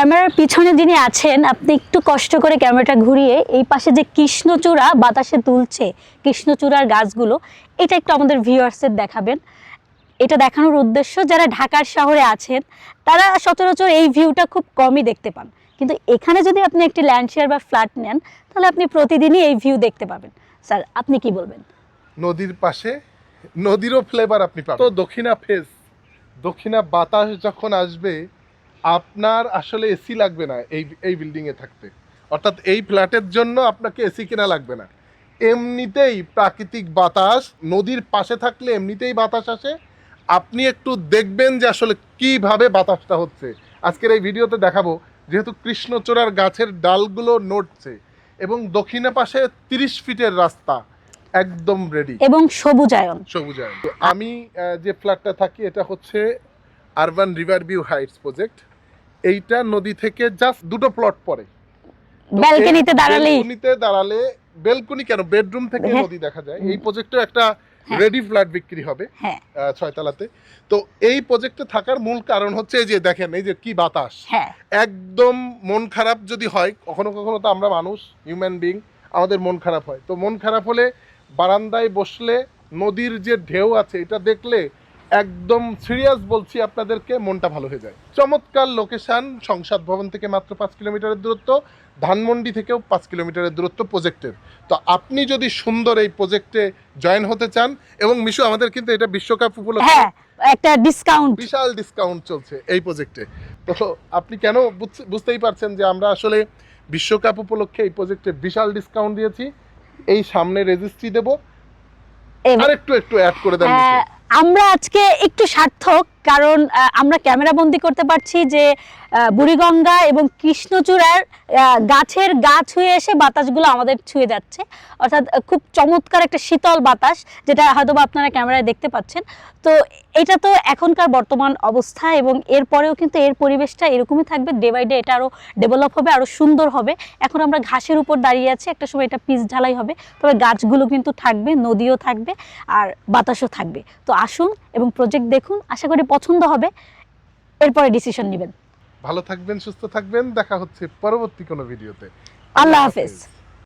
ক্যামেরার পিছনে যিনি আছেন, আপনি একটু কষ্ট করে ক্যামেরাটা ঘুরিয়ে এই পাশে যে কৃষ্ণচূড়া বাতাসে তুলছে, কৃষ্ণচূড়ার গাছগুলো, এটা একটু আমাদের ভিউয়ার্সদের দেখাবেন। এটা দেখানোর উদ্দেশ্য, যারা ঢাকার শহরে আছেন তারা সচরাচর এই ভিউটা খুব কমই দেখতে পান, কিন্তু এখানে যদি আপনি একটি ল্যান্ডশেয়ার বা ফ্ল্যাট নেন তাহলে আপনি প্রতিদিনই এই ভিউ দেখতে পাবেন। স্যার, আপনি কি বলবেন? নদীর পাশে নদীরও ফ্লেভার আপনি পাবেন। তো দক্ষিণা ফেজ, দক্ষিণা বাতাস যখন আসবে, আপনার আসলে এসি লাগবে না এই বিল্ডিংয়ে থাকতে, অর্থাৎ এই ফ্ল্যাটের জন্য আপনাকে এসি কেনা লাগবে না। এমনিতেই প্রাকৃতিক বাতাস, নদীর পাশে থাকলে এমনিতেই বাতাস আসে। আপনি একটু দেখবেন যে আসলে কিভাবে বাতাসটা হচ্ছে। আজকের এই ভিডিওতে দেখাবো, যেহেতু কৃষ্ণচূড়ার গাছের ডালগুলো নড়ছে এবং দক্ষিণে পাশে 30 ফিটের রাস্তা একদম রেডি এবং সবুজায়ন। তো আমি যে ফ্ল্যাটটা থাকি এটা হচ্ছে urban river view Heights project. এইটা নদী থেকে জাস্ট 2টো প্লট পরে। ব্যালকনিতে দাঁড়ালে বেলকনি কেন, বেডরুম থেকে নদী দেখা যায়। এই প্রজেক্টে একটা রেডি ফ্ল্যাট বিক্রি হবে 6 তলাতে। তো এই প্রজেক্টে থাকার মূল কারণ হচ্ছে এই যে দেখেন, এই যে কি বাতাস। একদম মন খারাপ যদি হয়, কখনো কখনো তো আমরা মানুষ, হিউম্যান বিং, আমাদের মন খারাপ হয়। তো মন খারাপ হলে বারান্দায় বসলে নদীর যে ঢেউ আছে এটা দেখলে একদম সিরিয়াস বলছি আপনাদেরকে, মনটা ভালো হয়ে যায়। চমৎকার লোকেশন, সংসদ ভবন থেকে মাত্র 5 কিলোমিটারের দূরত্ব, ধানমন্ডি থেকেও 5 কিলোমিটারের দূরত্ব প্রজেক্টের। তো আপনি যদি সুন্দর এই প্রজেক্টে জয়েন হতে চান, এবং মিশু আমাদের কিন্তু এটা বিশ্বকাপ উপলক্ষে একটা ডিসকাউন্ট, বিশাল ডিসকাউন্ট চলছে এই প্রজেক্টে। তো আপনি কেন বুঝতেই পারছেন যে আমরা আসলে বিশ্বকাপ উপলক্ষে এই প্রজেক্টে বিশাল ডিসকাউন্ট দিয়েছি। এই সামনে রেজিস্ট্রি দেব, আর একটু অ্যাড করে দেন। আমরা আজকে একটু সার্থক, কারণ আমরা ক্যামেরা বন্দি করতে পারছি যে বুড়িগঙ্গা এবং কৃষ্ণচূড়ার গাছের গা ছুঁয়ে এসে বাতাসগুলো আমাদের ছুঁয়ে যাচ্ছে, অর্থাৎ খুব চমৎকার একটা শীতল বাতাস, যেটা হয়তো আপনারা ক্যামেরায় দেখতে পাচ্ছেন। তো এটা তো এখনকার বর্তমান অবস্থা, এবং এরপরেও কিন্তু এর পরিবেশটা এরকমই থাকবে। ডে বাই ডে এটা আরও ডেভেলপ হবে, আরও সুন্দর হবে। এখন আমরা ঘাসের উপর দাঁড়িয়ে আছি, একটা সময় এটা পিচ ঢালাই হবে, তবে গাছগুলো কিন্তু থাকবে, নদীও থাকবে, আর বাতাসও থাকবে। তো আসুন এবং প্রজেক্ট দেখুন, আশা করি পছন্দ হবে, এরপরে ডিসিশন নেবেন। ভালো থাকবেন, সুস্থ থাকবেন, দেখা হচ্ছে পরবর্তী কোনো ভিডিওতে। আল্লাহ হাফেজ।